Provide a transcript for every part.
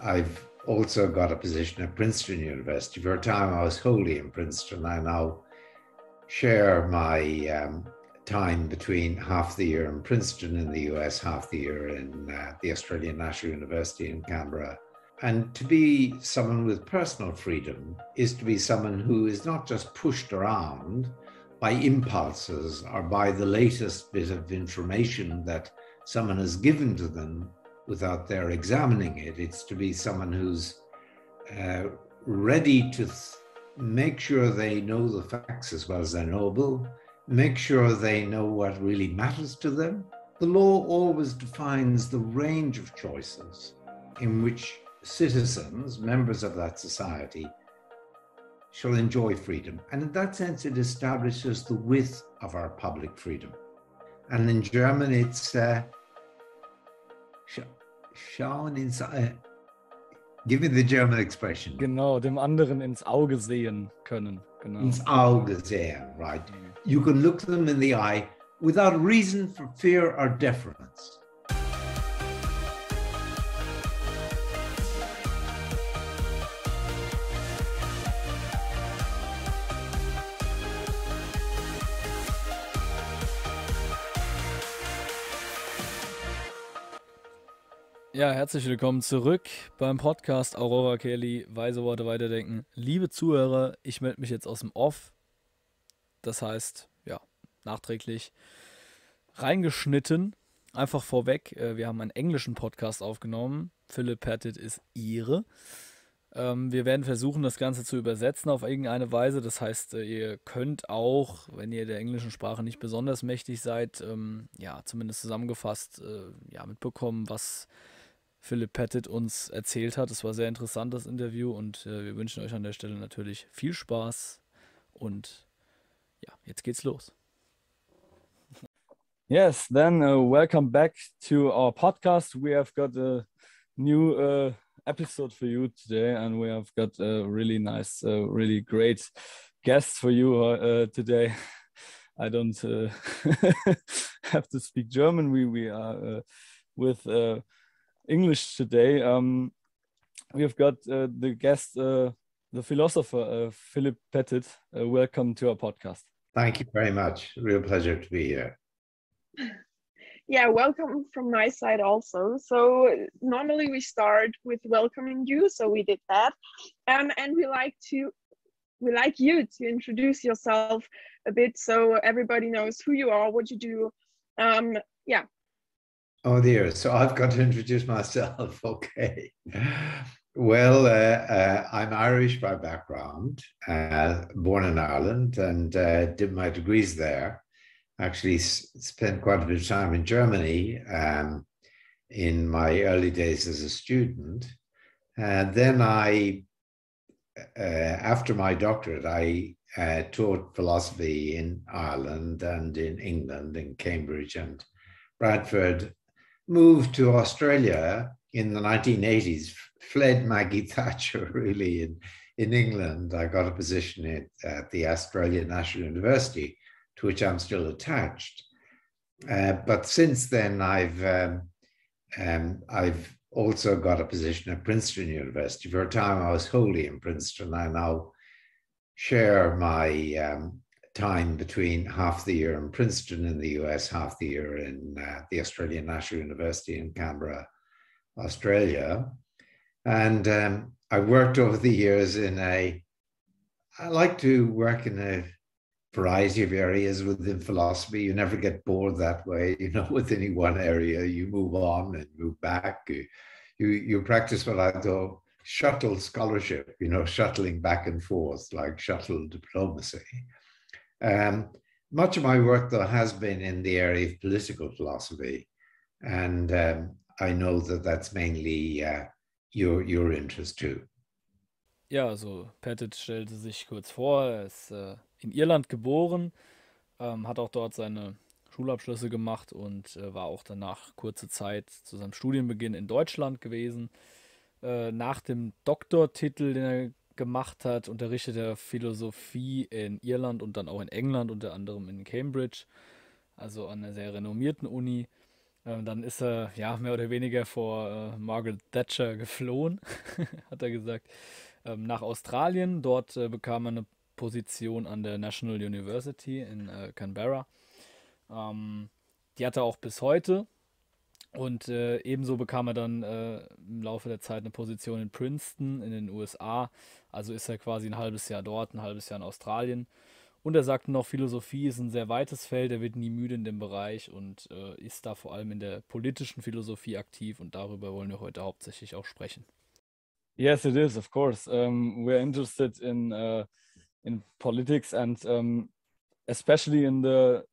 I've also got a position at Princeton University. For a time, I was wholly in Princeton. I now share my time between half the year in Princeton in the US, half the year in the Australian National University in Canberra. And to be someone with personal freedom is to be someone who is not just pushed around by impulses or by the latest bit of information that someone has given to them without their examining it. It's to be someone who's ready to make sure they know the facts as well as they're knowable, make sure they know what really matters to them. The law always defines the range of choices in which citizens, members of that society, shall enjoy freedom. And in that sense, it establishes the width of our public freedom. And in German, it's schauen ins give me the German expression. Genau, dem anderen ins Auge sehen können. Genau. Ins Auge sehen, right. You can look them in the eye without reason for fear or deference. Ja, herzlich willkommen zurück beim Podcast Aurora Kelly, weise Worte weiterdenken. Liebe Zuhörer, ich melde mich jetzt aus dem Off. Das heißt, ja, nachträglich reingeschnitten. Einfach vorweg, wir haben einen englischen Podcast aufgenommen. Philip Pettit ist Ire. Wir werden versuchen, das Ganze zu übersetzen auf irgendeine Weise. Das heißt, ihr könnt auch, wenn ihr der englischen Sprache nicht besonders mächtig seid, ja, zumindest zusammengefasst, ja, mitbekommen, was Philip Pettit uns erzählt hat. Es war sehr interessant, das Interview, und wir wünschen euch an der Stelle natürlich viel Spaß und ja, jetzt geht's los. Yes, then welcome back to our podcast. We have got a new episode for you today, and we have got a really nice, really great guest for you today. I don't have to speak German. We are with English today. We have got the guest, the philosopher Philip Pettit. Welcome to our podcast. Thank you very much. Real pleasure to be here. Yeah, welcome from my side also. So normally we start with welcoming you, so we did that, and we like you to introduce yourself a bit so everybody knows who you are, what you do. Yeah. Oh dear, so I've got to introduce myself. Okay. Well, I'm Irish by background, born in Ireland, and did my degrees there. Actually spent quite a bit of time in Germany in my early days as a student. Then after my doctorate, I taught philosophy in Ireland and in England, in Cambridge and Bradford. Moved to Australia in the 1980s, fled Maggie Thatcher really in England. I got a position at the Australian National University, to which I'm still attached. But since then, I've also got a position at Princeton University. For a time, I was wholly in Princeton. I now share my time between half the year in Princeton in the US, half the year in the Australian National University in Canberra, Australia. And I worked over the years I like to work in a variety of areas within philosophy. You never get bored that way, with any one area. You move on and move back. You practice what I call shuttle scholarship, shuttling back and forth, like shuttle diplomacy. Much of my work, though, has been in the area of political philosophy. And I know that that's mainly your interest too. Ja, also Pettit stellte sich kurz vor, er ist in Irland geboren, hat auch dort seine Schulabschlüsse gemacht und war auch danach kurze Zeit zu seinem Studienbeginn in Deutschland gewesen. Nach dem Doktortitel, den er gemacht hat, unterrichtet er Philosophie in Irland und dann auch in England, unter anderem in Cambridge, also an einer sehr renommierten Uni. Dann ist er ja mehr oder weniger vor Margaret Thatcher geflohen, hat er gesagt, nach Australien. Dort bekam er eine Position an der National University in Canberra. Die hat er auch bis heute. Und ebenso bekam er dann im Laufe der Zeit eine Position in Princeton in den USA. Also ist er quasi ein halbes Jahr dort, ein halbes Jahr in Australien. Und er sagte noch, Philosophie ist ein sehr weites Feld, er wird nie müde in dem Bereich und ist da vor allem in der politischen Philosophie aktiv und darüber wollen wir heute hauptsächlich auch sprechen. Yes, it is, of course. We're interested in politics and especially in the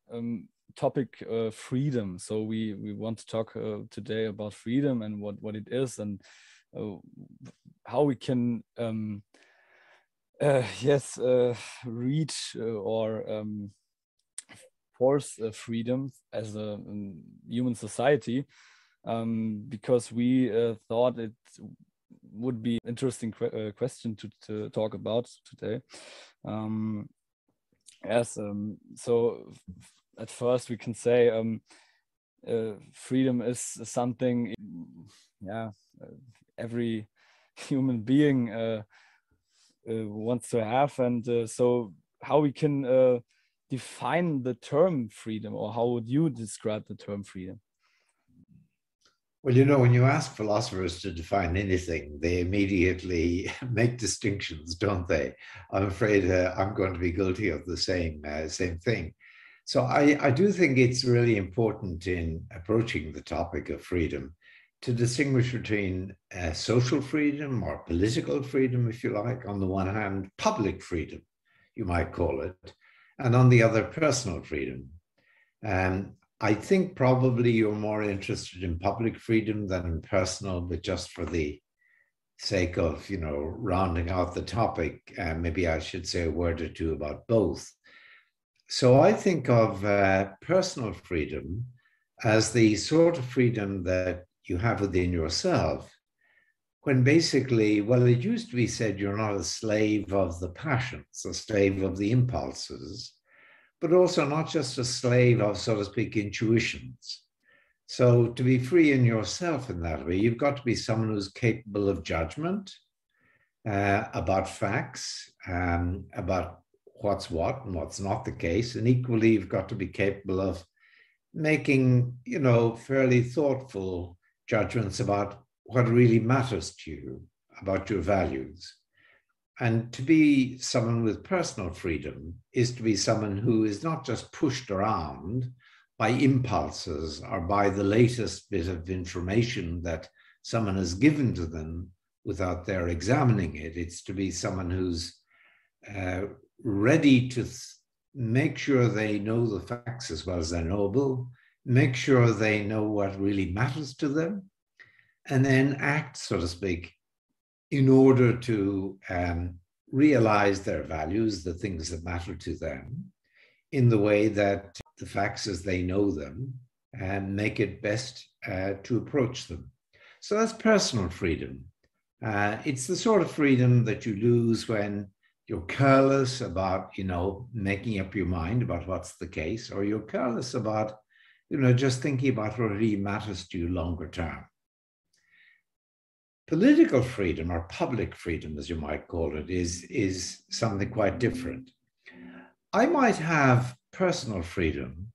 topic freedom. So we want to talk today about freedom and what it is and how we can reach or force freedom as a human society, because we thought it would be an interesting question to talk about today. So at first we can say freedom is something, every human being wants to have, and so how we can define the term freedom, or how would you describe the term freedom? Well, you know, when you ask philosophers to define anything, they immediately make distinctions, don't they? I'm afraid I'm going to be guilty of the same thing. So I do think it's really important in approaching the topic of freedom to distinguish between social freedom or political freedom, if you like, on the one hand, public freedom, you might call it, and on the other, personal freedom. I think probably you're more interested in public freedom than in personal, but just for the sake of, you know, rounding out the topic, maybe I should say a word or two about both. So I think of personal freedom as the sort of freedom that you have within yourself, when basically, well, it used to be said you're not a slave of the passions, a slave of the impulses, but also not just a slave of, so to speak, intuitions. So to be free in yourself in that way, you've got to be someone who's capable of judgment about facts, about what's what and what's not the case. And equally, you've got to be capable of making, you know, fairly thoughtful judgments about what really matters to you, about your values. And to be someone with personal freedom is to be someone who is not just pushed around by impulses or by the latest bit of information that someone has given to them without their examining it. It's to be someone who's ready to make sure they know the facts as well as they're knowable, make sure they know what really matters to them, and then act, so to speak, in order to realize their values, the things that matter to them, in the way that the facts as they know them and make it best to approach them. So that's personal freedom. It's the sort of freedom that you lose when you're careless about, you know, making up your mind about what's the case, or you're careless about, you know, just thinking about what really matters to you longer term. Political freedom, or public freedom, as you might call it, is something quite different. I might have personal freedom,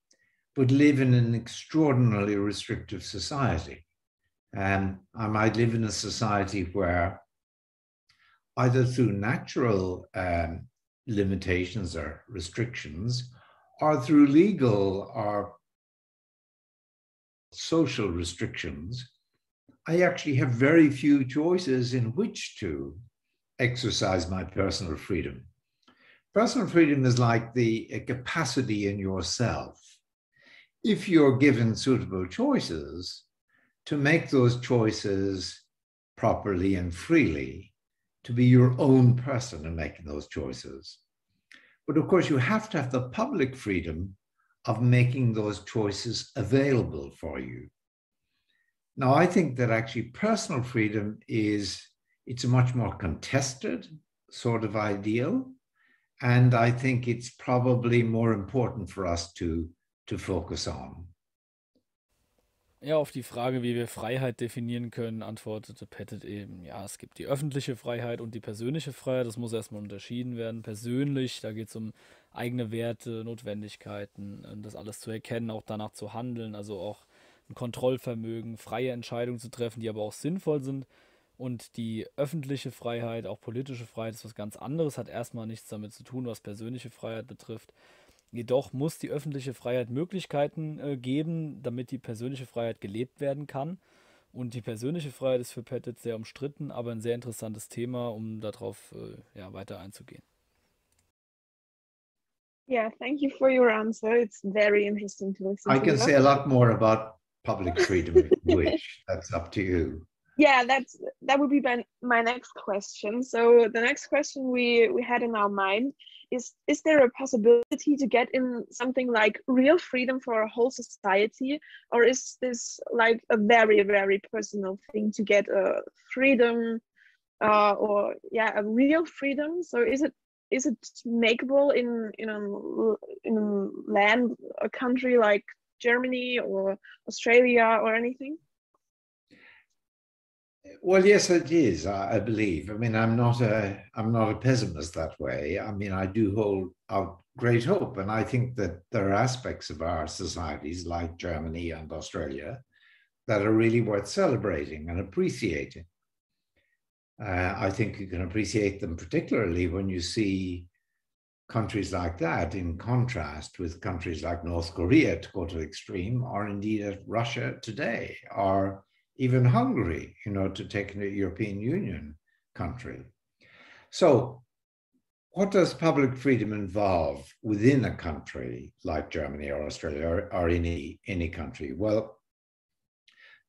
but live in an extraordinarily restrictive society. I might live in a society where, either through natural limitations or restrictions, or through legal or social restrictions, I actually have very few choices in which to exercise my personal freedom. Personal freedom is like the capacity in yourself, if you're given suitable choices, to make those choices properly and freely, to be your own person in making those choices. But of course, you have to have the public freedom of making those choices available for you. Now, I think that actually personal freedom it's a much more contested sort of ideal. And I think it's probably more important for us to focus on. Ja, auf die Frage, wie wir Freiheit definieren können, antwortete Pettit eben, ja, es gibt die öffentliche Freiheit und die persönliche Freiheit. Das muss erstmal unterschieden werden. Persönlich, da geht es um eigene Werte, Notwendigkeiten, das alles zu erkennen, auch danach zu handeln, also auch ein Kontrollvermögen, freie Entscheidungen zu treffen, die aber auch sinnvoll sind. Und die öffentliche Freiheit, auch politische Freiheit, ist was ganz anderes, hat erstmal nichts damit zu tun, was persönliche Freiheit betrifft. Jedoch muss die öffentliche Freiheit Möglichkeiten geben, damit die persönliche Freiheit gelebt werden kann. Und die persönliche Freiheit ist für Pettit sehr umstritten, aber ein sehr interessantes Thema, um darauf ja, weiter einzugehen. Yeah, thank you for your answer. It's very interesting to listen I to can you. say a lot more about public freedom if you wish. That's up to you. Yeah, that would be my next question. So the next question we had in our mind is there a possibility to get in something like real freedom for a whole society, or is this like a very, very personal thing to get a freedom or yeah, a real freedom? So is it makeable in a land, a country like Germany or Australia or anything? Well, yes, it is. I believe. I mean, I'm not a pessimist that way. I mean, I do hold out great hope, and I think that there are aspects of our societies, like Germany and Australia, that are really worth celebrating and appreciating. I think you can appreciate them particularly when you see countries like that in contrast with countries like North Korea, to go to the extreme, or indeed at Russia today, or even Hungary, to take a European Union country. So what does public freedom involve within a country like Germany or Australia or any country? Well,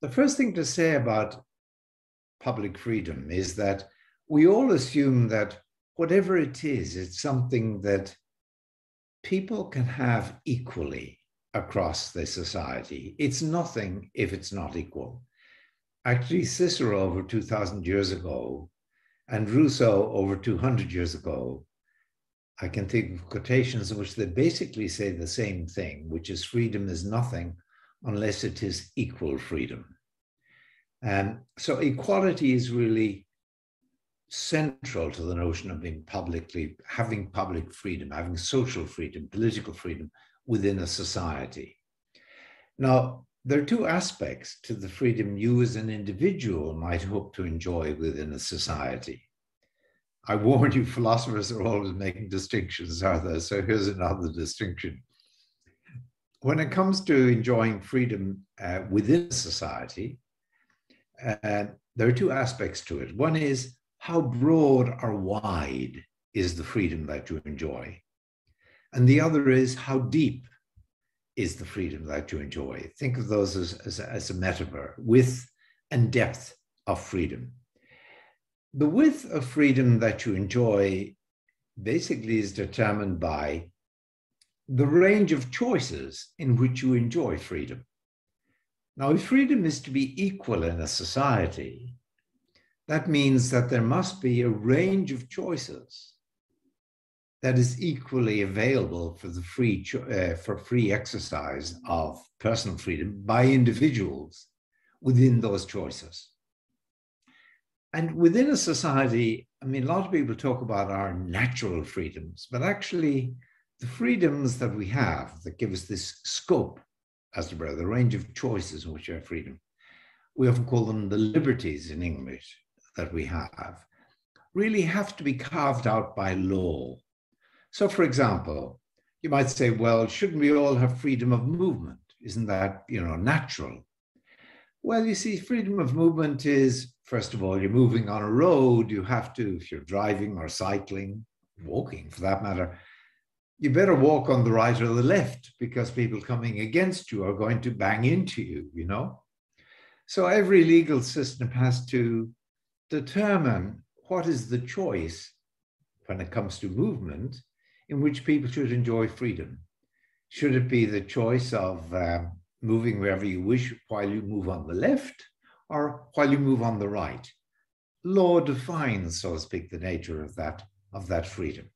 the first thing to say about public freedom is that we all assume that whatever it is, it's something that people can have equally across the society. It's nothing if it's not equal. Actually, Cicero over 2,000 years ago and Rousseau over 200 years ago, I can think of quotations in which they basically say the same thing, which is freedom is nothing unless it is equal freedom. So equality is really central to the notion of having public freedom, having social freedom, political freedom within a society. Now, there are two aspects to the freedom you as an individual might hope to enjoy within a society. I warn you, philosophers are always making distinctions, are there? So here's another distinction. When it comes to enjoying freedom within society, there are two aspects to it. One is how broad or wide is the freedom that you enjoy? And the other is how deep is the freedom that you enjoy? Think of those as a metaphor, width and depth of freedom. The width of freedom that you enjoy basically is determined by the range of choices in which you enjoy freedom. Now, if freedom is to be equal in a society, that means that there must be a range of choices that is equally available for the free exercise of personal freedom by individuals within those choices. And within a society, I mean, a lot of people talk about our natural freedoms, but actually the freedoms that we have that give us this scope, as it were, the range of choices in which we have freedom, we often call them the liberties in English that we have, really have to be carved out by law. So, for example, you might say, well, shouldn't we all have freedom of movement? Isn't that, natural? Well, you see, freedom of movement is, first of all, you're moving on a road. You have to, if you're driving or cycling, walking for that matter, you better walk on the right or the left because people coming against you are going to bang into you, So every legal system has to determine what is the choice when it comes to movement in which people should enjoy freedom. Should it be the choice of moving wherever you wish while you move on the left or while you move on the right? Law defines, so to speak, the nature of that freedom.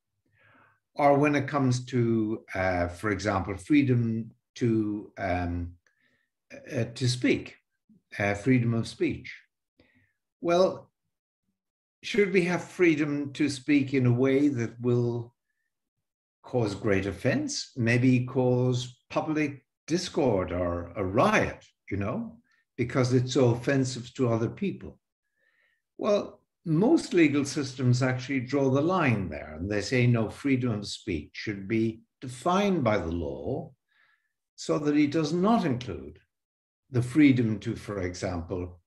Or when it comes to, for example, freedom to to speak, freedom of speech. Well, should we have freedom to speak in a way that will cause great offense, maybe cause public discord or a riot, because it's so offensive to other people? Well, most legal systems actually draw the line there, and they say no, freedom of speech should be defined by the law so that it does not include the freedom to, for example,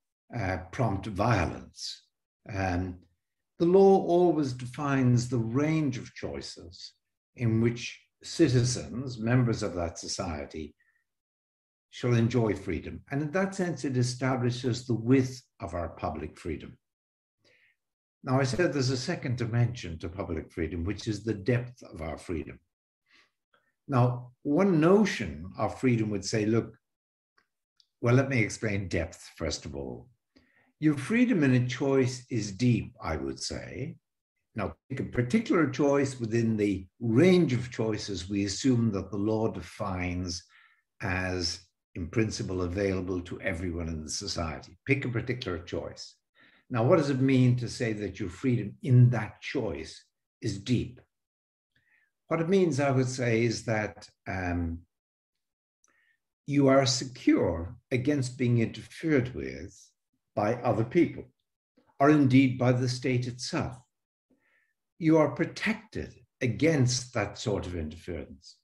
prompt violence. The law always defines the range of choices in which citizens, members of that society, shall enjoy freedom. And in that sense, it establishes the width of our public freedom. Now, I said there's a second dimension to public freedom, which is the depth of our freedom. Now, one notion of freedom would say, look, well, let me explain depth, first of all. Your freedom in a choice is deep, I would say. Now, pick a particular choice within the range of choices we assume that the law defines as, in principle, available to everyone in the society. Pick a particular choice. Now, what does it mean to say that your freedom in that choice is deep? What it means, I would say, is that you are secure against being interfered with by other people, or indeed by the state itself. You are protected against that sort of interference.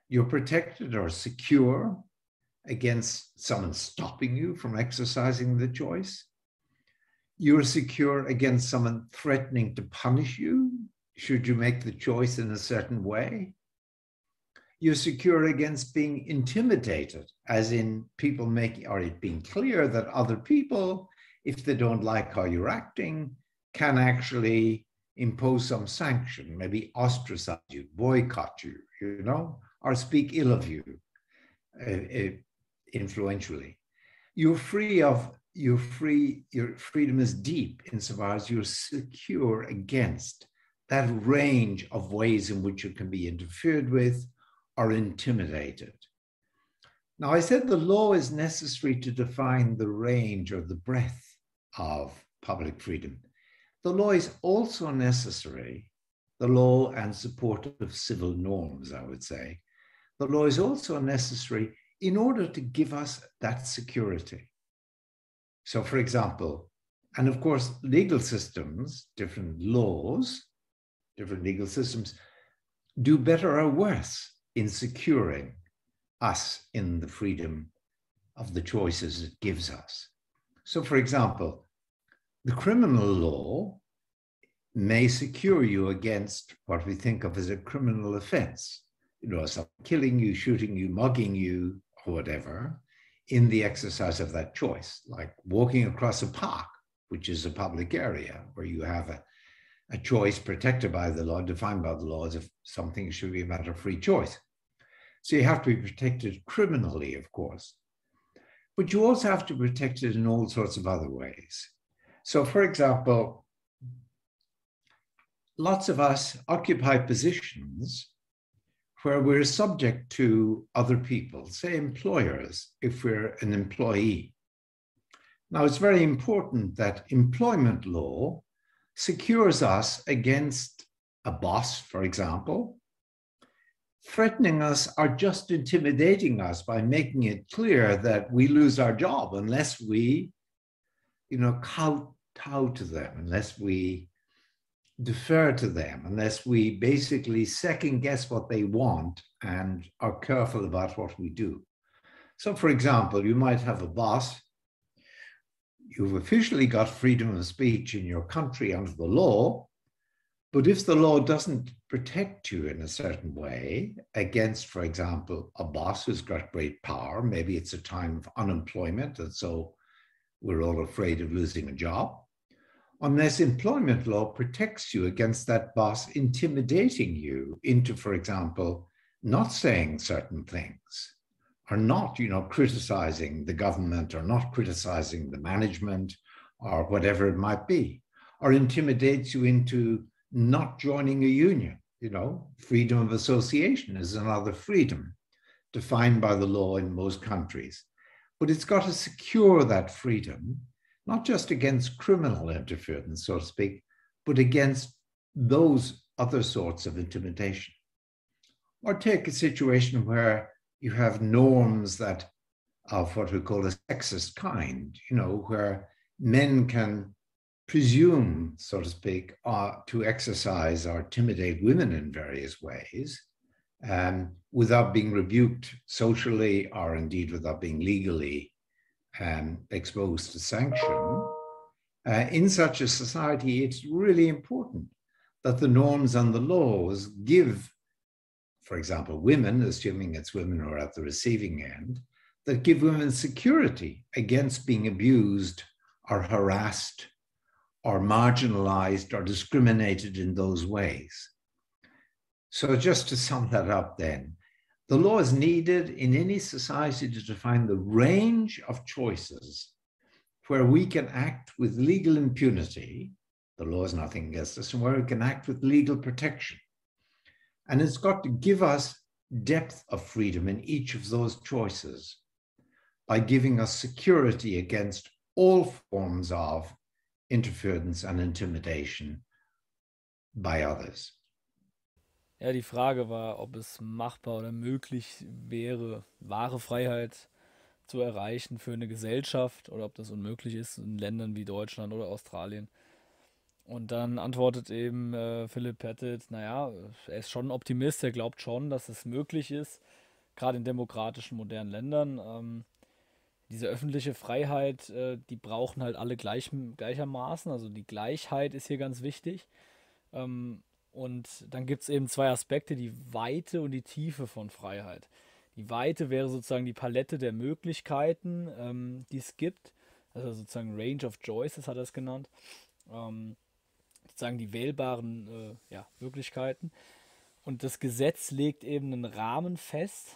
You're protected or secure against someone stopping you from exercising the choice. You're secure against someone threatening to punish you should you make the choice in a certain way. You're secure against being intimidated, as in people making, or it being clear that other people, if they don't like how you're acting, can actually impose some sanction, maybe ostracize you, boycott you, or speak ill of you influentially. Your freedom is deep insofar as you're secure against that range of ways in which you can be interfered with or intimidated. Now, I said the law is necessary to define the range or the breadth of public freedom. The law is also necessary, the law and supportive civil norms, I would say. The law is also necessary in order to give us that security. So, for example, and of course, legal systems, different laws, different legal systems do better or worse in securing us in the freedom of the choices it gives us. So, for example, the criminal law may secure you against what we think of as a criminal offense, someone killing you, shooting you, mugging you, or whatever, in the exercise of that choice, like walking across a park, which is a public area where you have a choice protected by the law, defined by the law as if something should be a matter of free choice. So you have to be protected criminally, of course, but you also have to be protected in all sorts of other ways. So, for example, lots of us occupy positions where we're subject to other people, say employers, if we're an employee. Now, it's very important that employment law secures us against a boss, for example, threatening us or just intimidating us by making it clear that we lose our job unless we, kowtow to them, unless we defer to them, unless we basically second guess what they want and are careful about what we do. So, for example, you might have a boss. You've officially got freedom of speech in your country under the law, but if the law doesn't protect you in a certain way against, for example, a boss who's got great power, maybe it's a time of unemployment, and so we're all afraid of losing a job, unless employment law protects you against that boss intimidating you into, for example, not saying certain things, or not, criticizing the government, or not criticizing the management, or whatever it might be, or intimidates you into not joining a union. Freedom of association is another freedom defined by the law in most countries. but it's got to secure that freedom, not just against criminal interference, so to speak, but against those other sorts of intimidation. Or take a situation where you have norms that of what we call a sexist kind, where men can presume, so to speak, to exercise or intimidate women in various ways, without being rebuked socially or indeed without being legally exposed to sanction. In such a society, it's really important that the norms and the laws give, for example, women, assuming it's women who are at the receiving end, that give women security against being abused or harassed or marginalized or discriminated in those ways. So just to sum that up then, the law is needed in any society to define the range of choices where we can act with legal impunity, the law is nothing against us, and where we can act with legal protection. And it's got to give us depth of freedom in each of those choices by giving us security against all forms of interference and intimidation by others. Ja, die Frage war, ob es machbar oder möglich wäre, wahre Freiheit zu erreichen für eine Gesellschaft oder ob das unmöglich ist in Ländern wie Deutschland oder Australien. Und dann antwortet eben Philip Pettit, naja, er ist schon ein Optimist, er glaubt schon, dass es möglich ist, gerade in demokratischen, modernen Ländern. Diese öffentliche Freiheit, die brauchen halt alle gleichermaßen, also die Gleichheit ist hier ganz wichtig. Und dann gibt es eben zwei Aspekte, die Weite und die Tiefe von Freiheit. Die Weite wäre sozusagen die Palette der Möglichkeiten, die es gibt, also sozusagen Range of Choices hat er es genannt, sozusagen die wählbaren Möglichkeiten. Und das Gesetz legt eben einen Rahmen fest,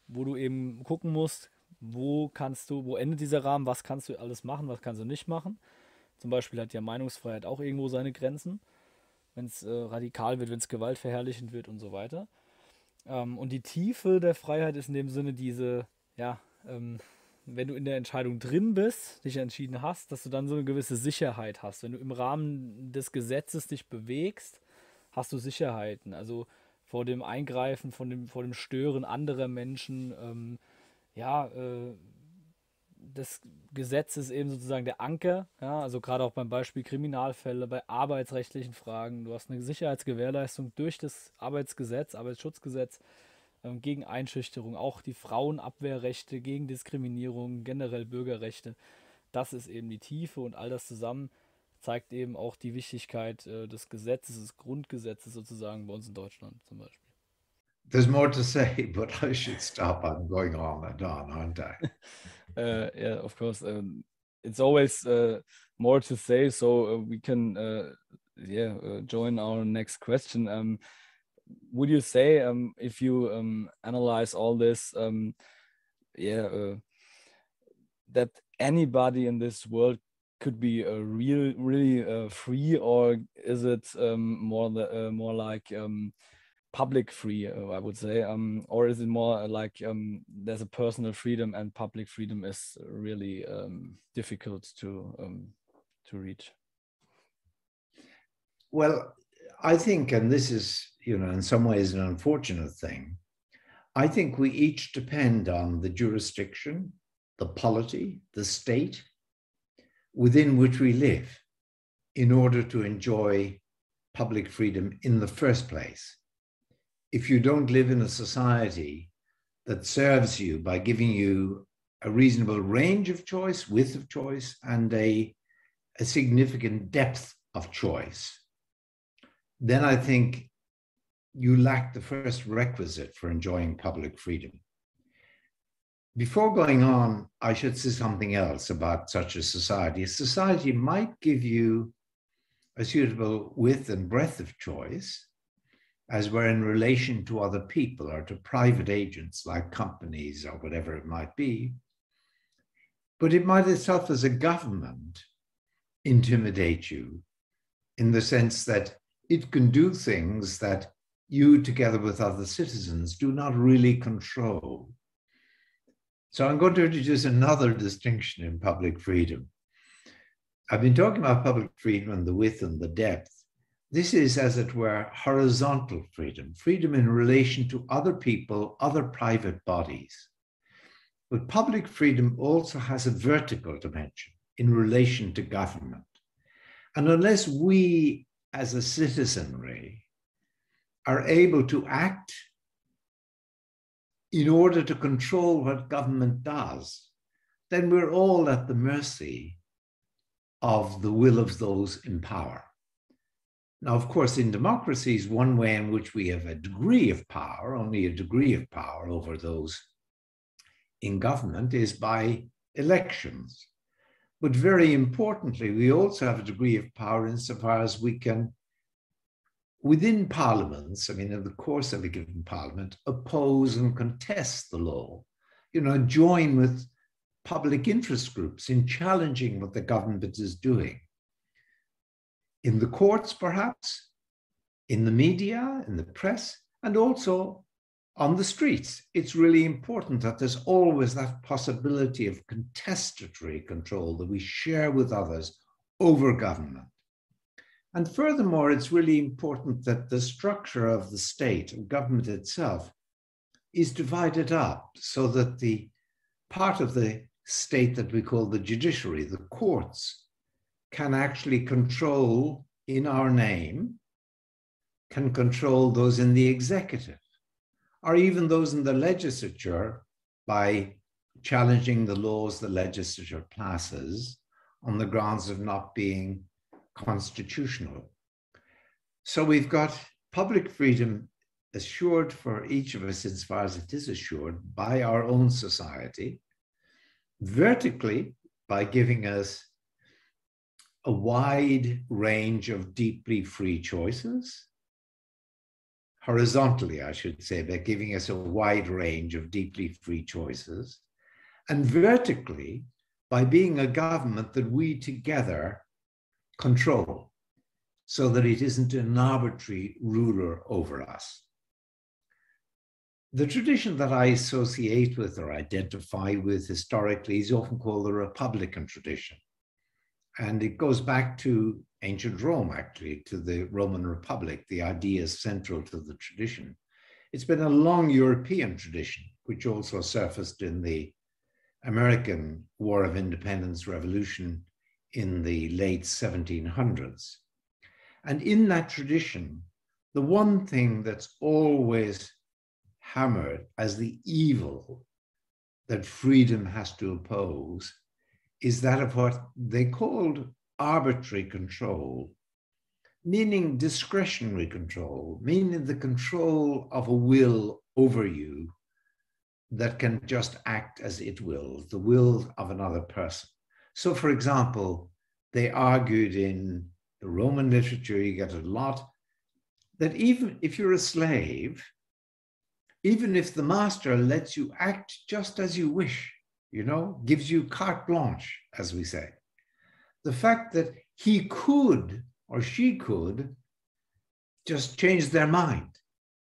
wo du eben gucken musst, wo endet dieser Rahmen, was kannst du alles machen, was kannst du nicht machen. Zum Beispiel hat ja Meinungsfreiheit auch irgendwo seine Grenzen, wenn es radikal wird, wenn es gewaltverherrlichend wird und so weiter. Und die Tiefe der Freiheit ist in dem Sinne wenn du in der Entscheidung drin bist, dich entschieden hast, dass du dann so eine gewisse Sicherheit hast. Wenn du im Rahmen des Gesetzes dich bewegst, hast du Sicherheiten. Also vor dem Eingreifen, vor dem Stören anderer Menschen, das Gesetz ist eben sozusagen der Anker, ja, also gerade auch beim Beispiel Kriminalfälle, bei arbeitsrechtlichen Fragen. Du hast eine Sicherheitsgewährleistung durch das Arbeitsgesetz, Arbeitsschutzgesetz, gegen Einschüchterung, auch die Frauenabwehrrechte, gegen Diskriminierung, generell Bürgerrechte. Das ist eben die Tiefe und all das zusammen zeigt eben auch die Wichtigkeit des Gesetzes, des Grundgesetzes sozusagen bei uns in Deutschland zum Beispiel. There's more to say, but I should stop. I'm going on and on, aren't I? Yeah, of course. It's always more to say, so we can join our next question. Would you say, if you analyze all this, that anybody in this world could be really free, or is it more like public free, I would say, or is it more like there's a personal freedom and public freedom is really difficult to reach? Well, I think, and this is, in some ways an unfortunate thing, I think we each depend on the jurisdiction, the polity, the state within which we live in order to enjoy public freedom in the first place. If you don't live in a society that serves you by giving you a reasonable range of choice, width of choice, and a significant depth of choice, then I think you lack the first requisite for enjoying public freedom. Before going on, I should say something else about such a society. A society might give you a suitable width and breadth of choice, as we're in relation to other people or to private agents like companies or whatever it might be. But it might itself as a government intimidate you in the sense that it can do things that you, together with other citizens, do not really control. So I'm going to introduce another distinction in public freedom. I've been talking about public freedom and the width and the depth. This is, as it were, horizontal freedom, freedom in relation to other people, other private bodies. But public freedom also has a vertical dimension in relation to government. And unless we as a citizenry are able to act in order to control what government does, then we're all at the mercy of the will of those in power. Now, of course, in democracies, one way in which we have a degree of power, only a degree of power over those in government, is by elections. But very importantly, we also have a degree of power insofar as we can, within parliaments, in the course of a given parliament, oppose and contest the law, join with public interest groups in challenging what the government is doing. In the courts, perhaps, in the media, in the press, and also on the streets. It's really important that there's always that possibility of contestatory control that we share with others over government. And furthermore, it's really important that the structure of the state and government itself is divided up so that the part of the state that we call the judiciary, the courts, can actually control in our name, can control those in the executive, or even those in the legislature by challenging the laws the legislature passes on the grounds of not being constitutional. So we've got public freedom assured for each of us as far as it is assured by our own society, vertically by giving us a wide range of deeply free choices, horizontally, I should say, by giving us a wide range of deeply free choices, and vertically by being a government that we together control so that it isn't an arbitrary ruler over us. The tradition that I associate with or identify with historically is often called the Republican tradition. And it goes back to ancient Rome, actually, to the Roman Republic. The idea is central to the tradition. It's been a long European tradition, which also surfaced in the American War of Independence Revolution in the late 1700s. And in that tradition, the one thing that's always hammered as the evil that freedom has to oppose is that of what they called arbitrary control, meaning discretionary control, meaning the control of a will over you that can just act as it wills, the will of another person. So, for example, they argued in the Roman literature, you get a lot, that even if you're a slave, even if the master lets you act just as you wish, gives you carte blanche, as we say, the fact that he could or she could just change their mind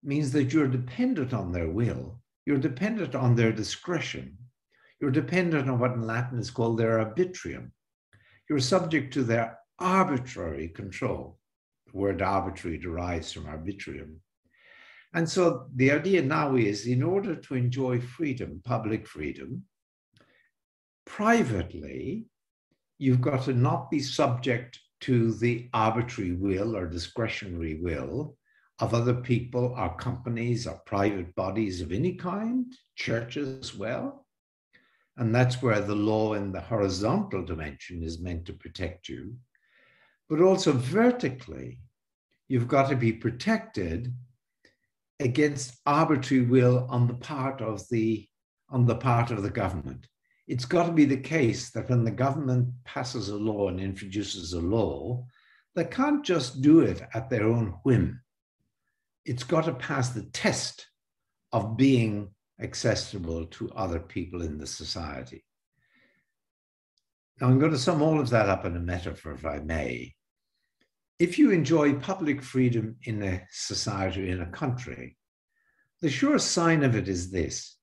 means that you're dependent on their will, you're dependent on their discretion, you're dependent on what in Latin is called their arbitrium. You're subject to their arbitrary control. The word arbitrary derives from arbitrium. And so the idea now is, in order to enjoy freedom, public freedom, privately, you've got to not be subject to the arbitrary will or discretionary will of other people or companies or private bodies of any kind, churches as well. And that's where the law in the horizontal dimension is meant to protect you. But also vertically, you've got to be protected against arbitrary will on the part of the government. It's got to be the case that when the government passes a law and introduces a law, they can't just do it at their own whim. It's got to pass the test of being accessible to other people in the society. Now, I'm going to sum all of that up in a metaphor, if I may. If you enjoy public freedom in a society, in a country, the sure sign of it is this.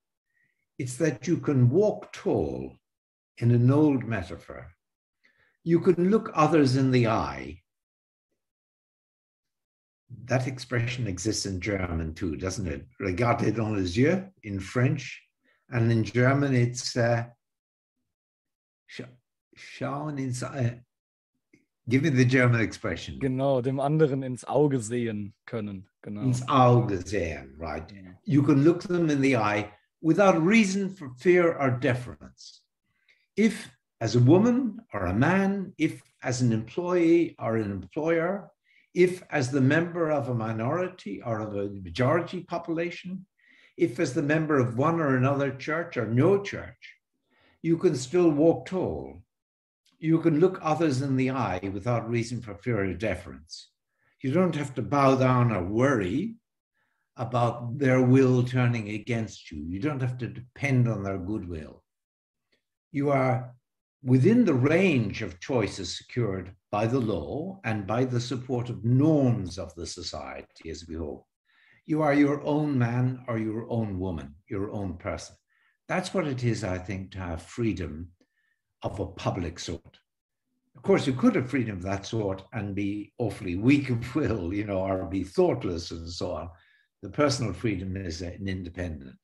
It's that you can walk tall in an old metaphor. You can look others in the eye. That expression exists in German too, doesn't it? Regarder dans les yeux in French. And in German, it's schauen ins give me the German expression. Genau, dem anderen ins Auge sehen können. Genau. Ins Auge sehen, right? Yeah. You can look them in the eye without reason for fear or deference. If as a woman or a man, if as an employee or an employer, if as the member of a minority or of a majority population, if as the member of one or another church or no church, you can still walk tall. You can look others in the eye without reason for fear or deference. You don't have to bow down or worry about their will turning against you. You don't have to depend on their goodwill. You are within the range of choices secured by the law and by the support of norms of the society, as we hope. You are your own man or your own woman, your own person. That's what it is, I think, to have freedom of a public sort. Of course, you could have freedom of that sort and be awfully weak of will, you know, or be thoughtless and so on. The personal freedom is an independent.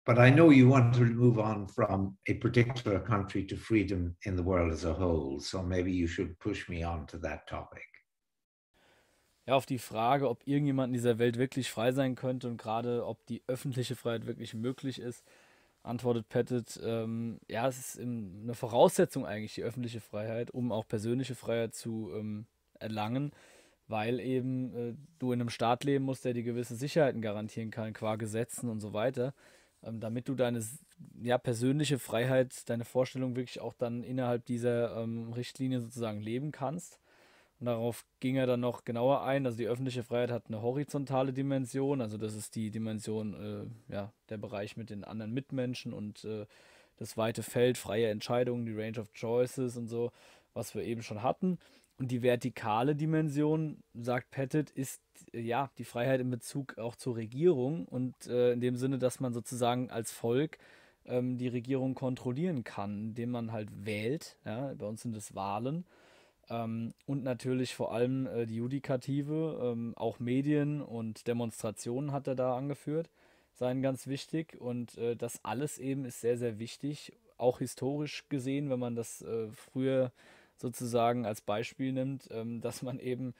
But I know you want to move on from a particular country to freedom in the world as a whole. So maybe you should push me on to that topic. Ja, auf die Frage, ob irgendjemand in dieser Welt wirklich frei sein könnte und gerade ob die öffentliche Freiheit wirklich möglich ist, antwortet Pettit, ja, es ist eine Voraussetzung eigentlich, die öffentliche Freiheit, um auch persönliche Freiheit zu erlangen, weil eben du in einem Staat leben musst, der dir gewisse Sicherheiten garantieren kann, qua Gesetzen und so weiter, damit du deine persönliche Freiheit, deine Vorstellung wirklich auch dann innerhalb dieser Richtlinie sozusagen leben kannst. Und darauf ging er dann noch genauer ein. Also die öffentliche Freiheit hat eine horizontale Dimension, also das ist die Dimension, der Bereich mit den anderen Mitmenschen und das weite Feld, freie Entscheidungen, die Range of Choices und so, was wir eben schon hatten. Und die vertikale Dimension, sagt Pettit, ist die Freiheit in Bezug auch zur Regierung und in dem Sinne, dass man sozusagen als Volk die Regierung kontrollieren kann, indem man halt wählt. Ja, bei uns sind es Wahlen. Und natürlich vor allem die Judikative, auch Medien und Demonstrationen hat er da angeführt, seien ganz wichtig. Und das alles eben ist sehr, sehr wichtig, auch historisch gesehen, wenn man das früher sozusagen als Beispiel nimmt, dass man eben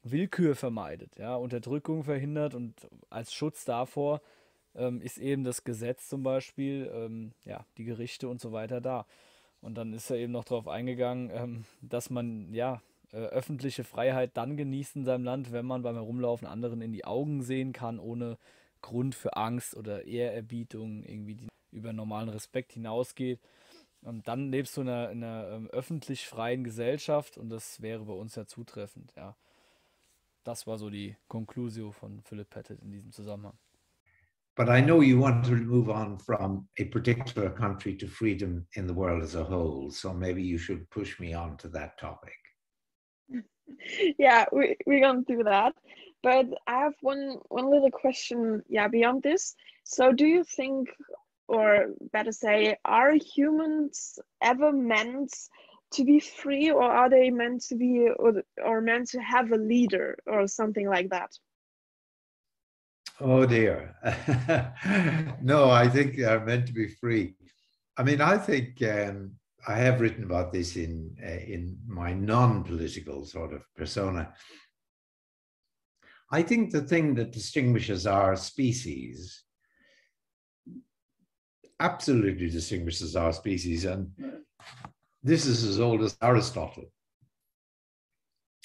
Willkür vermeidet, ja, Unterdrückung verhindert und als Schutz davor ist eben das Gesetz zum Beispiel, die Gerichte und so weiter da. Und dann ist er eben noch darauf eingegangen, dass man öffentliche Freiheit dann genießt in seinem Land, wenn man beim Herumlaufen anderen in die Augen sehen kann, ohne Grund für Angst oder Ehrerbietung, irgendwie die über normalen Respekt hinausgeht. Und dann lebst du in einer öffentlich freien Gesellschaft und das wäre bei uns ja zutreffend. Ja. Das war so die Conclusio von Philip Pettit in diesem Zusammenhang. But I know you want to move on from a particular country to freedom in the world as a whole. So maybe you should push me on to that topic. Yeah, we're going to do that. But I have one little question, beyond this. So do you think, or better say, are humans ever meant to be free, or are they meant to be, or meant to have a leader or something like that? Oh dear. No, I think they're meant to be free. I mean, I think I have written about this in my non-political sort of persona. I think the thing that distinguishes our species, absolutely distinguishes our species, and this is as old as Aristotle,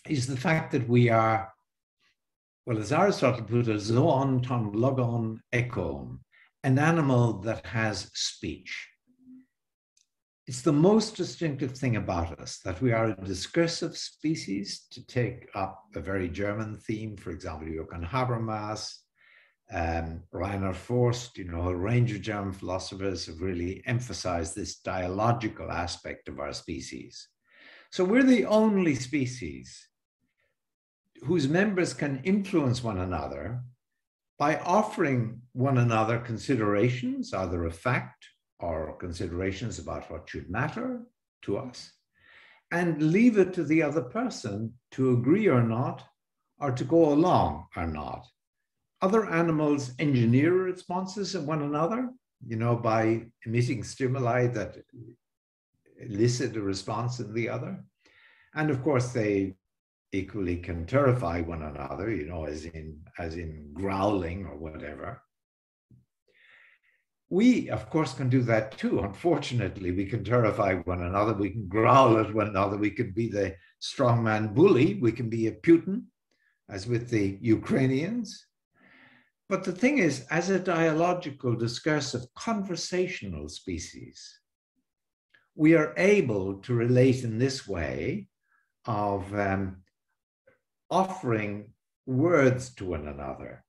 is the fact that we are, well, as Aristotle put it, zoon ton logon ekon, an animal that has speech. It's the most distinctive thing about us, that we are a discursive species, to take up a very German theme, for example, Johann Habermas, Rainer Forst, a whole range of German philosophers have really emphasized this dialogical aspect of our species. So we're the only species whose members can influence one another by offering one another considerations, either of fact or considerations about what should matter to us, and leave it to the other person to agree or not, or to go along or not. Other animals engineer responses in one another, by emitting stimuli that elicit a response in the other. And of course, they equally can terrify one another, as in growling or whatever. We, of course, can do that too. Unfortunately, we can terrify one another. We can growl at one another. We can be the strongman bully. We can be a Putin, as with the Ukrainians. But the thing is, as a dialogical, discursive, conversational species, we are able to relate in this way of offering words to one another,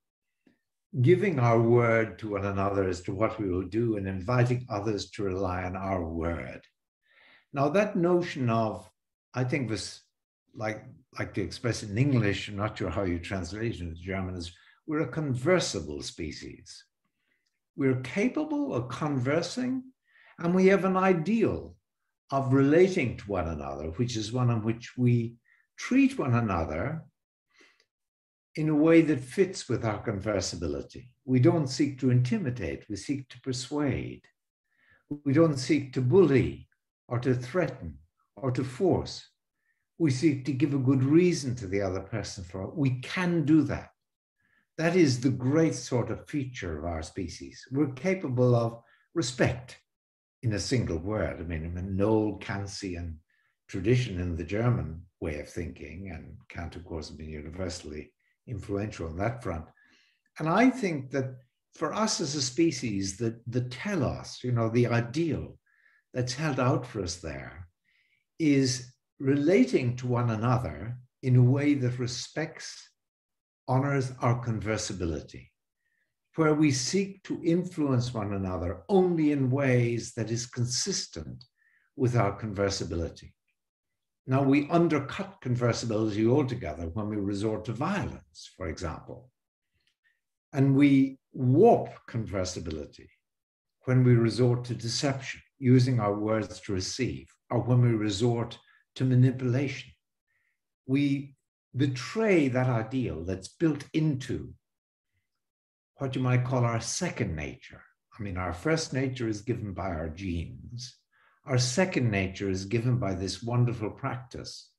giving our word to one another as to what we will do, and inviting others to rely on our word. Now, that notion of, I think this, like to express it in English, I'm not sure how you translate it into German, is we're a conversible species. We're capable of conversing, and we have an ideal of relating to one another, which is one in which we treat one another in a way that fits with our conversibility. We don't seek to intimidate, we seek to persuade. We don't seek to bully or to threaten or to force. We seek to give a good reason to the other person for it. We can do that. That is the great sort of feature of our species. We're capable of respect in a single word. I mean, an old Kantian tradition in the German way of thinking, and Kant, of course, has been universally influential on that front. And I think that for us as a species, the telos, the ideal that's held out for us there is relating to one another in a way that respects, honors our conversibility, where we seek to influence one another only in ways that is consistent with our conversibility. Now, we undercut conversibility altogether when we resort to violence, for example. And we warp conversibility when we resort to deception, using our words to deceive, or when we resort to manipulation. We betray that ideal that's built into what you might call our second nature. I mean, our first nature is given by our genes. Our second nature is given by this wonderful practice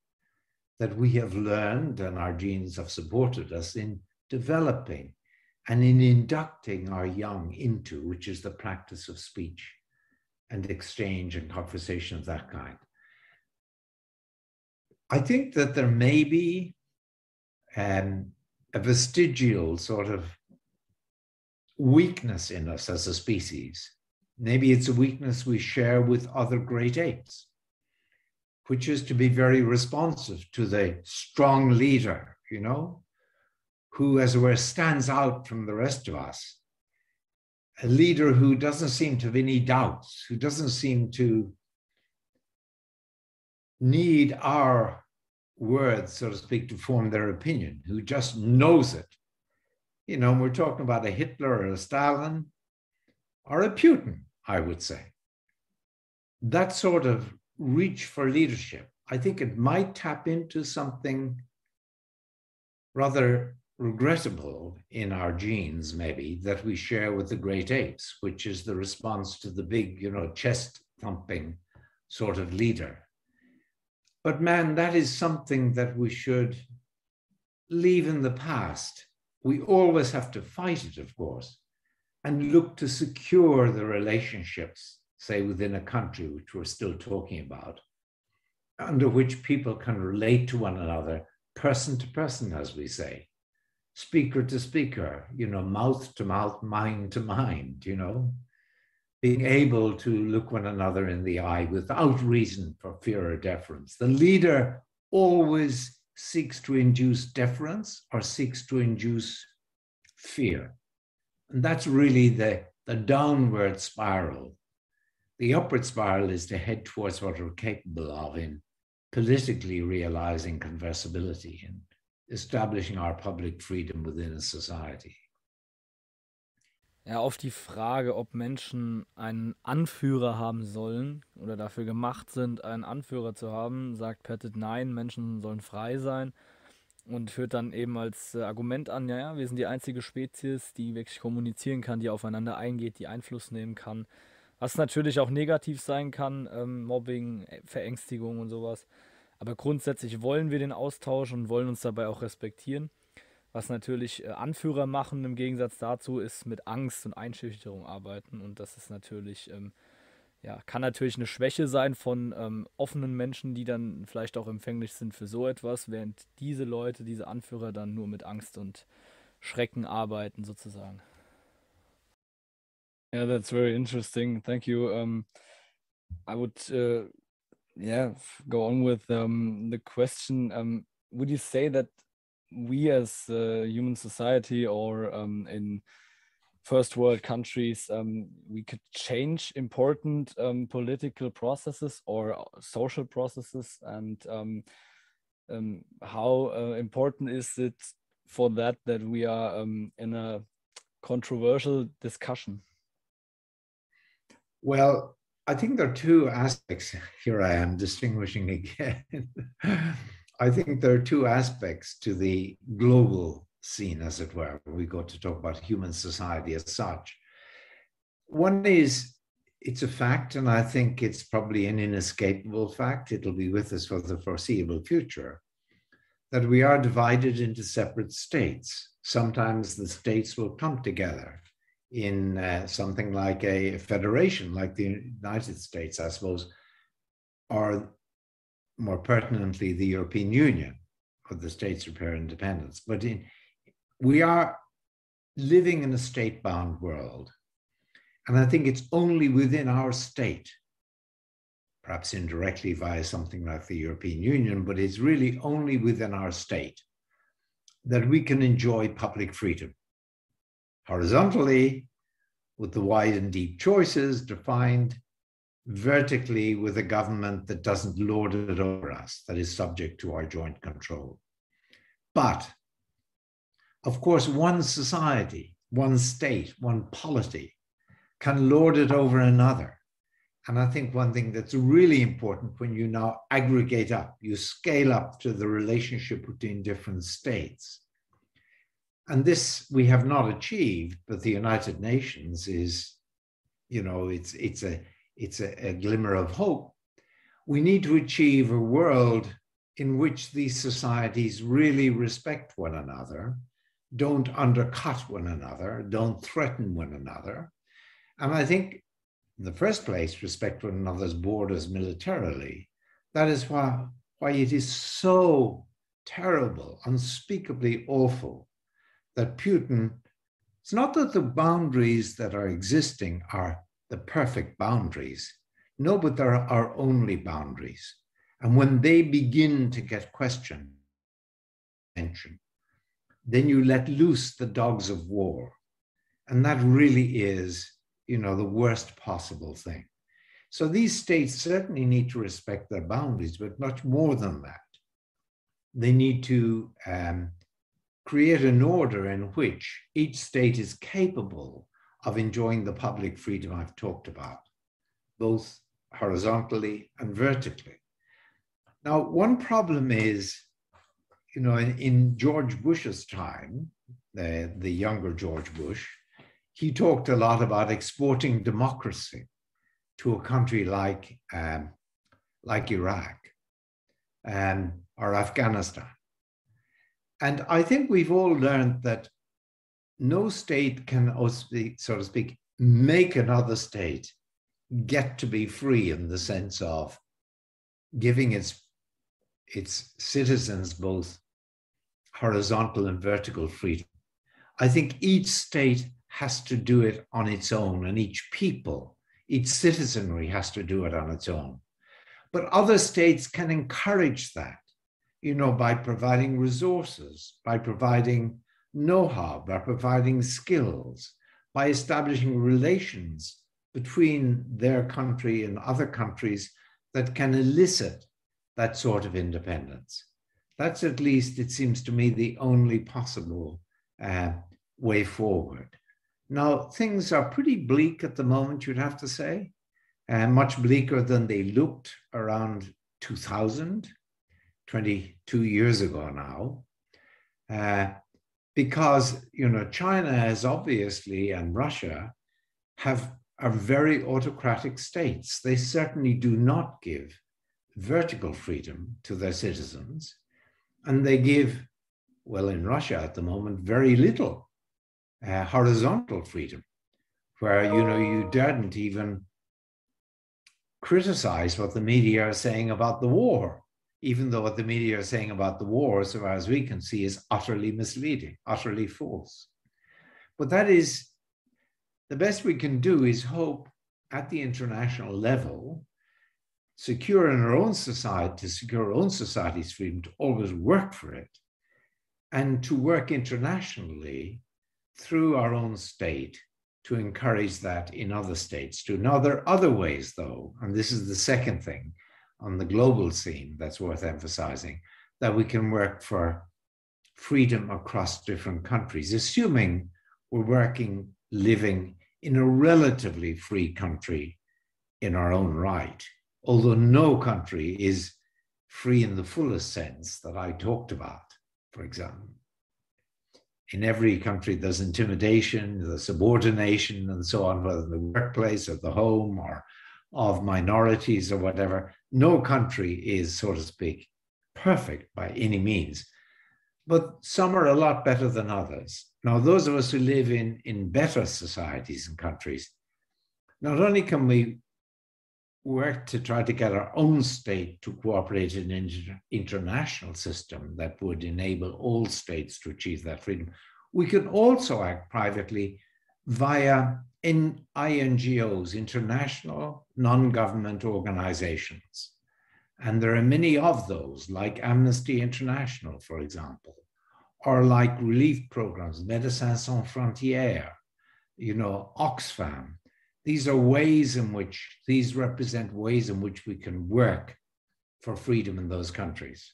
that we have learned and our genes have supported us in developing and in inducting our young into, which is the practice of speech and exchange and conversation of that kind. I think that there may be a vestigial sort of weakness in us as a species. Maybe it's a weakness we share with other great apes, which is to be very responsive to the strong leader, who, as it were, stands out from the rest of us. A leader who doesn't seem to have any doubts, who doesn't seem to need our words, so to speak, to form their opinion, who just knows it. We're talking about a Hitler or a Stalin or a Putin, I would say. That sort of reach for leadership, I think it might tap into something rather regrettable in our genes, maybe, that we share with the great apes, which is the response to the big, chest-thumping sort of leader. But man, that is something that we should leave in the past. We always have to fight it, of course, and look to secure the relationships, say, within a country, which we're still talking about, under which people can relate to one another, person to person, as we say, speaker to speaker, mouth to mouth, mind to mind, being able to look one another in the eye without reason for fear or deference. The leader always seeks to induce deference or seeks to induce fear. And that's really the downward spiral. The upward spiral is to head towards what we're capable of in politically realizing conversibility and establishing our public freedom within a society. Ja, auf die Frage, ob Menschen einen Anführer haben sollen oder dafür gemacht sind, einen Anführer zu haben, sagt Pettit, nein, Menschen sollen frei sein und führt dann eben als Argument an, ja, wir sind die einzige Spezies, die wirklich kommunizieren kann, die aufeinander eingeht, die Einfluss nehmen kann, was natürlich auch negativ sein kann, Mobbing, Verängstigung und sowas. Aber grundsätzlich wollen wir den Austausch und wollen uns dabei auch respektieren. Was natürlich Anführer machen im Gegensatz dazu ist mit Angst und Einschüchterung arbeiten. Und das ist natürlich, ja, kann natürlich eine Schwäche sein von offenen Menschen, die dann vielleicht auch empfänglich sind für so etwas, während diese Leute, diese Anführer dann nur mit Angst und Schrecken arbeiten sozusagen. Yeah, that's very interesting. Thank you. I would, yeah, go on with the question. Would you say that we as human society or in first world countries, we could change important political processes or social processes? And how important is it for that we are in a controversial discussion? Well, I think there are two aspects. Here I am distinguishing again. I think there are two aspects to the global scene, as it were, when we go to talk about human society as such. One is, it's a fact, and I think it's probably an inescapable fact, it'll be with us for the foreseeable future, that we are divided into separate states. Sometimes the states will come together in something like a federation, like the United States, I suppose, or more pertinently, the European Union, or the states repair independence. But we are living in a state-bound world. And I think it's only within our state, perhaps indirectly via something like the European Union, but it's really only within our state that we can enjoy public freedom. Horizontally, with the wide and deep choices defined, vertically with a government that doesn't lord it over us, that is subject to our joint control. But, of course, one society, one state, one polity can lord it over another. And I think one thing that's really important when you now aggregate up, you scale up to the relationship between different states. And this we have not achieved, but the United Nations is, you know, it's a glimmer of hope. We need to achieve a world in which these societies really respect one another, don't undercut one another, don't threaten one another. And I think, in the first place, respect one another's borders militarily. That is why it is so terrible, unspeakably awful, that Putin, it's not that the boundaries that are existing are the perfect boundaries. No, but there are only boundaries. And when they begin to get questioned, then you let loose the dogs of war. And that really is, you know, the worst possible thing. So these states certainly need to respect their boundaries, but much more than that. They need to create an order in which each state is capable of enjoying the public freedom I've talked about, both horizontally and vertically. Now, one problem is, you know, in George Bush's time, the younger George Bush, he talked a lot about exporting democracy to a country like Iraq or Afghanistan. And I think we've all learned that no state can, so to speak, make another state get to be free in the sense of giving its citizens both horizontal and vertical freedom. I think each state has to do it on its own, and each people, each citizenry has to do it on its own. But other states can encourage that, you know, by providing resources, by providing know-how, by providing skills, by establishing relations between their country and other countries that can elicit that sort of independence. That's at least, it seems to me, the only possible way forward. Now, things are pretty bleak at the moment, you'd have to say, and much bleaker than they looked around 2000, 22 years ago now, because, China has obviously, and Russia are very autocratic states. They certainly do not give vertical freedom to their citizens, and they give, well, in Russia at the moment, very little horizontal freedom, where, you daren't even criticize what the media are saying about the war, even though what the media are saying about the war, so far as we can see, is utterly misleading, utterly false. But that is, the best we can do is hope at the international level, secure in our own society, to secure our own society's freedom, to always work for it, and to work internationally through our own state to encourage that in other states too. Now, there are other ways, though, and this is the second thing on the global scene that's worth emphasizing, that we can work for freedom across different countries, assuming we're living in a relatively free country in our own right, although no country is free in the fullest sense that I talked about, for example. In every country, there's intimidation, there's subordination, and so on, whether in the workplace or the home or of minorities or whatever. No country is, so to speak, perfect by any means, but some are a lot better than others. Now, those of us who live in better societies and countries, not only can we work to try to get our own state to cooperate in an international system that would enable all states to achieve that freedom, we can also act privately via INGOs, international non-government organizations. And there are many of those, like Amnesty International, for example, or like relief programs, Médecins Sans Frontières, Oxfam. These represent ways in which we can work for freedom in those countries.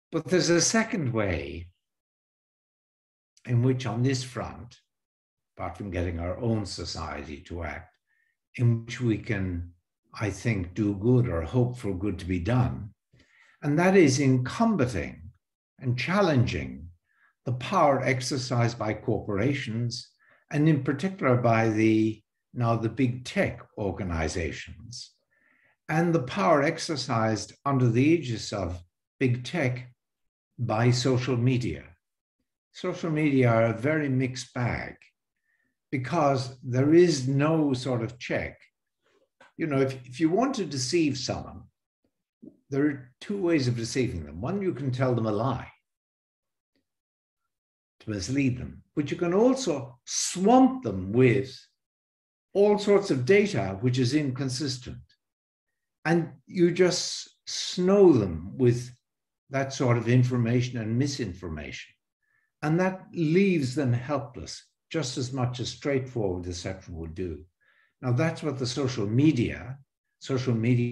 But there's a second way in which, on this front, apart from getting our own society to act, in which we can, I think, do good or hope for good to be done. And that is in combating and challenging the power exercised by corporations, and in particular by the big tech organizations, and the power exercised under the aegis of big tech by social media. Social media are a very mixed bag because there is no sort of check. If you want to deceive someone, there are two ways of deceiving them. One, you can tell them a lie to mislead them, but you can also swamp them with all sorts of data which is inconsistent. And you just snow them with that sort of information and misinformation. And that leaves them helpless, just as much as straightforward deception would do. Now, that's what the social media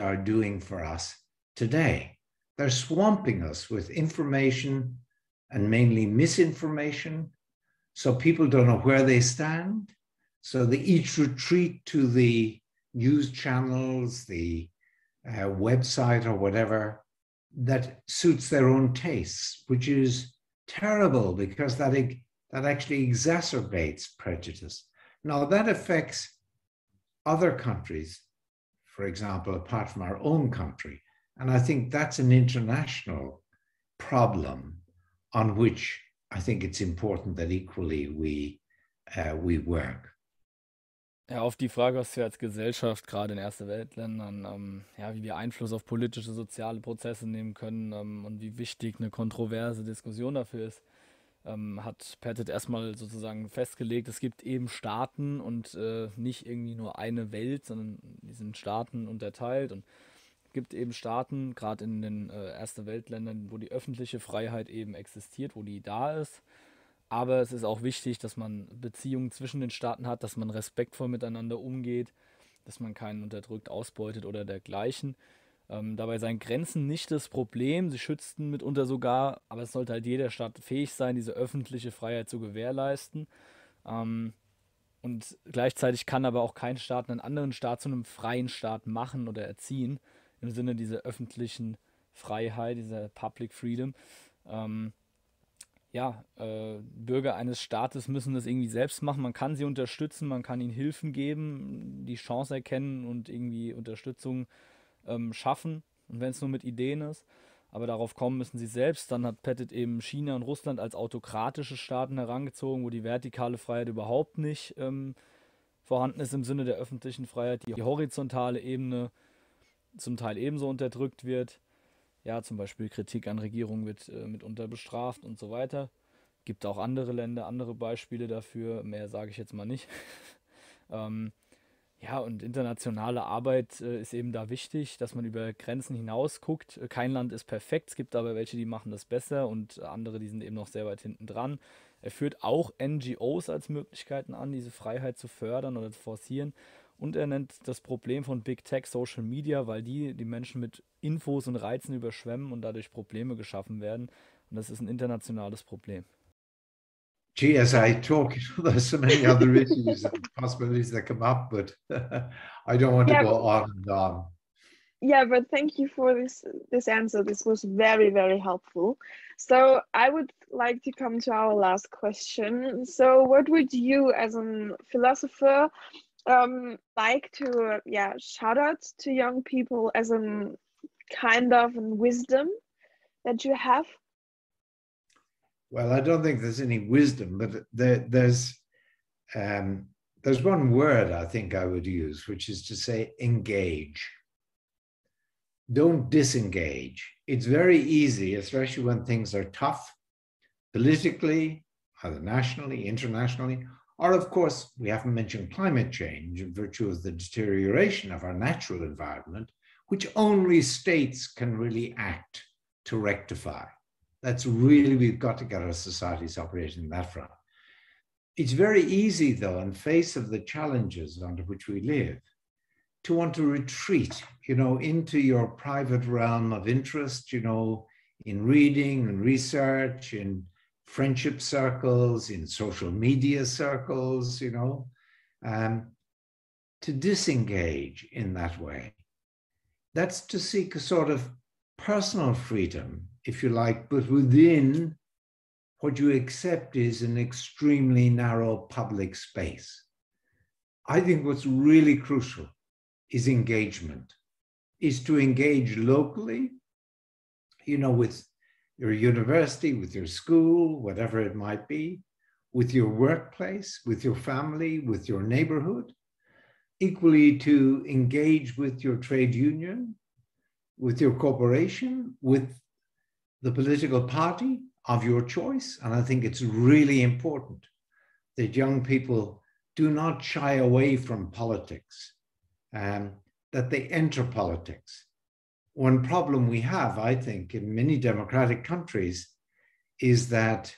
are doing for us today. They're swamping us with information and mainly misinformation, so people don't know where they stand. So they each retreat to the news channels, the website or whatever that suits their own tastes, which is terrible because that actually exacerbates prejudice. Now, that affects other countries, for example, apart from our own country. And I think that's an international problem on which I think it's important that equally we work. Ja, auf die Frage, was wir als Gesellschaft gerade in erste Weltländern, wie wir Einfluss auf politische, soziale Prozesse nehmen können und wie wichtig eine kontroverse Diskussion dafür ist, hat Pettit erstmal sozusagen festgelegt, es gibt eben Staaten und nicht irgendwie nur eine Welt, sondern die sind Staaten unterteilt und es gibt eben Staaten, gerade in den erste Weltländern, wo die öffentliche Freiheit eben existiert, wo die da ist. Aber es ist auch wichtig, dass man Beziehungen zwischen den Staaten hat, dass man respektvoll miteinander umgeht, dass man keinen unterdrückt, ausbeutet oder dergleichen. Dabei seien Grenzen nicht das Problem, sie schützten mitunter sogar, aber es sollte halt jeder Staat fähig sein, diese öffentliche Freiheit zu gewährleisten. Und gleichzeitig kann aber auch kein Staat einen anderen Staat zu einem freien Staat machen oder erziehen, im Sinne dieser öffentlichen Freiheit, dieser Public Freedom. Bürger eines Staates müssen das irgendwie selbst machen. Man kann sie unterstützen, man kann ihnen Hilfen geben, die Chance erkennen und irgendwie Unterstützung schaffen. Und wenn es nur mit Ideen ist, aber darauf kommen müssen sie selbst. Dann hat Pettit eben China und Russland als autokratische Staaten herangezogen, wo die vertikale Freiheit überhaupt nicht vorhanden ist im Sinne der öffentlichen Freiheit, die horizontale Ebene zum Teil ebenso unterdrückt wird. Ja, zum Beispiel Kritik an Regierungen wird mitunter bestraft und so weiter. Gibt auch andere Länder, andere Beispiele dafür. Mehr sage ich jetzt mal nicht. Und internationale Arbeit ist eben da wichtig, dass man über Grenzen hinaus guckt. Kein Land ist perfekt, es gibt aber welche, die machen das besser und andere, die sind eben noch sehr weit hinten dran. Er führt auch NGOs als Möglichkeiten an, diese Freiheit zu fördern oder zu forcieren. Und er nennt das Problem von Big Tech Social Media, weil die Menschen mit Infos und Reizen überschwemmen und dadurch Probleme geschaffen werden. Und das ist ein internationales Problem. Gee, as I talk, there's so many other issues and possibilities that come up, but I don't want to go on and on. Yeah, but thank you for this answer. This was very, very helpful. So I would like to come to our last question. So what would you, as a philosopher, like to shout out to young people as a kind of wisdom that you have? Well, I don't think there's any wisdom, but there's one word I think I would use, which is to say engage. Don't disengage. It's very easy, especially when things are tough, politically, either nationally, internationally, or of course, we haven't mentioned climate change in virtue of the deterioration of our natural environment, which only states can really act to rectify. That's really, we've got to get our societies operating in that front. It's very easy, though, in face of the challenges under which we live, to want to retreat, into your private realm of interest, in reading and research, in friendship circles, in social media circles, to disengage in that way. That's to seek a sort of personal freedom, if you like, but within what you accept is an extremely narrow public space. I think what's really crucial is engagement, is to engage locally, with your university, with your school, whatever it might be, with your workplace, with your family, with your neighborhood, equally to engage with your trade union, with your corporation, with the political party of your choice. And I think it's really important that young people do not shy away from politics, that they enter politics. One problem we have, I think, in many democratic countries is that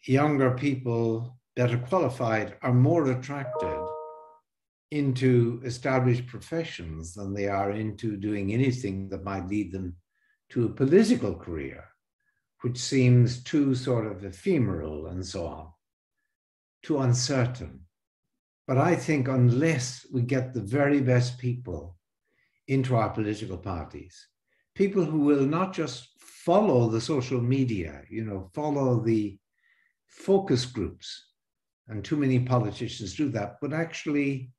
younger people, better qualified, are more attracted into established professions than they are into doing anything that might lead them to a political career, which seems too sort of ephemeral and so on, too uncertain. But I think unless we get the very best people into our political parties, people who will not just follow the social media, follow the focus groups, and too many politicians do that, but actually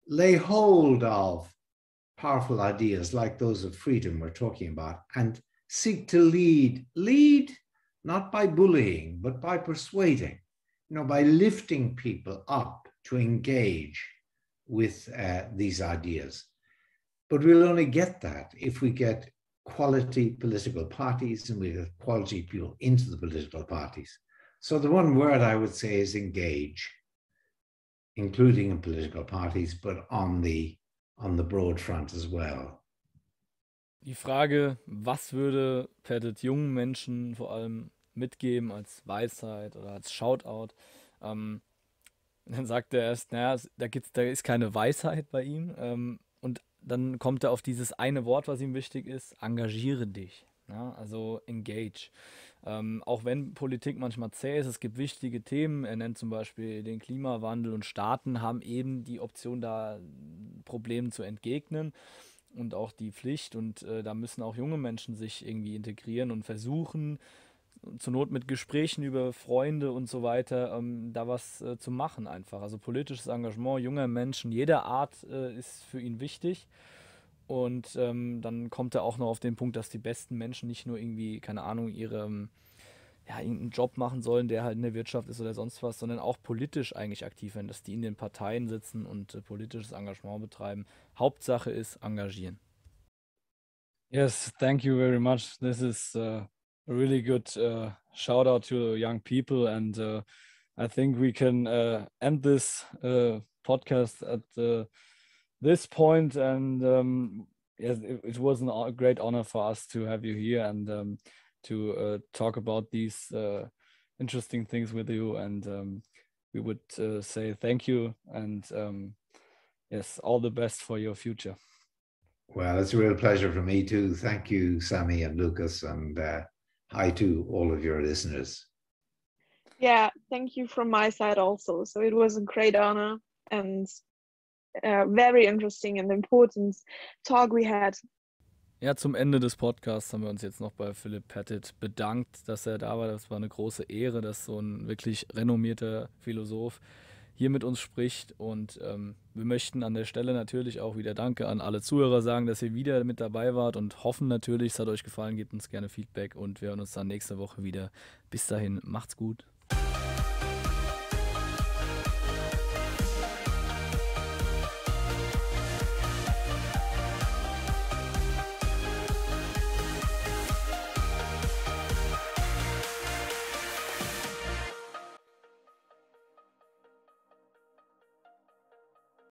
lay hold of powerful ideas like those of freedom we're talking about and seek to lead not by bullying, but by persuading, by lifting people up to engage with these ideas. But we'll only get that if we get quality political parties and we get quality people into the political parties. So the one word I would say is engage, including in political parties, but on the broad front as well. Die Frage, was würde Pettit jungen Menschen vor allem mitgeben als Weisheit oder als Shoutout? Dann sagt er erst, da ist keine Weisheit bei ihm. Und dann kommt er auf dieses eine Wort, was ihm wichtig ist: engagiere dich. Ja? Also engage. Auch wenn Politik manchmal zäh ist, es gibt wichtige Themen. Er nennt zum Beispiel den Klimawandel und Staaten haben eben die Option, da Problemen zu entgegnen und auch die Pflicht. Und da müssen auch junge Menschen sich irgendwie integrieren und versuchen, zur Not mit Gesprächen über Freunde und so weiter, da was zu machen einfach. Also politisches Engagement junger Menschen jeder Art ist für ihn wichtig. Und dann kommt er auch noch auf den Punkt, dass die besten Menschen nicht nur irgendwie, keine Ahnung, irgendeinen Job machen sollen, der halt in der Wirtschaft ist oder sonst was, sondern auch politisch eigentlich aktiv werden, dass die in den Parteien sitzen und politisches Engagement betreiben. Hauptsache ist engagieren. Yes, thank you very much. This is a really good shout out to young people, and I think we can end this podcast at this point. And yes, it was a great honor for us to have you here and to talk about these interesting things with you. And we would say thank you, and yes, all the best for your future. Well, it's a real pleasure for me too. Thank you, Sammy and Lukas, and hi to all of your listeners. Yeah, thank you from my side also. So it was a great honor and very interesting and important talk we had. Ja, zum Ende des Podcasts haben wir uns jetzt noch bei Philip Pettit bedankt, dass er da war. Das war eine große Ehre, dass so ein wirklich renommierter Philosoph hier mit uns spricht. Und wir möchten an der Stelle natürlich auch wieder Danke an alle Zuhörer sagen, dass ihr wieder mit dabei wart und hoffen natürlich, es hat euch gefallen. Gebt uns gerne Feedback und wir hören uns dann nächste Woche wieder. Bis dahin, macht's gut.